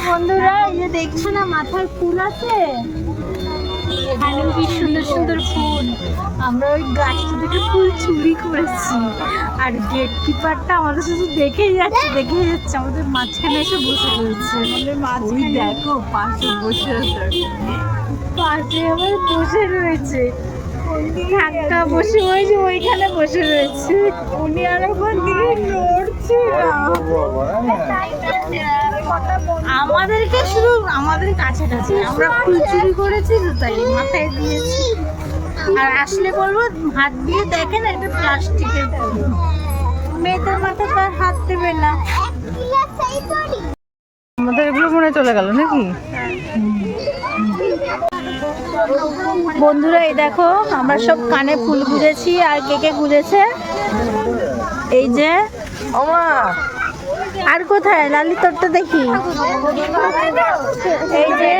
বন্ধুরা এই যে দেখছো না মাথায় ফুল আছে, এখানে কি সুন্দর সুন্দর ফুল। আমরা ওই গাছটা থেকে ফুল চুরি করেছি, আর গেট কিপারটা আমাদের শুধু দেখেই যাচ্ছে আমাদের মাঝখানে এসে বসে রয়েছে। দেখো পাশে বসে আছে, পাশে আবার বসে রয়েছে, ধাক্কা বসে হয়েছে ওইখানে বসে রয়েছে। উনি আর ওখান থেকে নড়ছে না। আমাদেরকে শুধু আমাদের কাছাকাছি, আমরা ফুল চুরি করেছি তো তাই মাথায় দিয়েছি। আর আসলে বলবো হাত দিয়ে দেখেন, একটা প্লাস্টিকের ফুল, মেয়েদের মাথায় তার হাত দেবে না। আমাদের এগুলো মনে চলে গেল নাকি? বন্ধুরা এই দেখো আমরা সব কানে ফুল গুঁজেছি, আর কে কে গুঁজেছে এই যে। আর কোথায় লালি তোরটা দেখি, এই যে।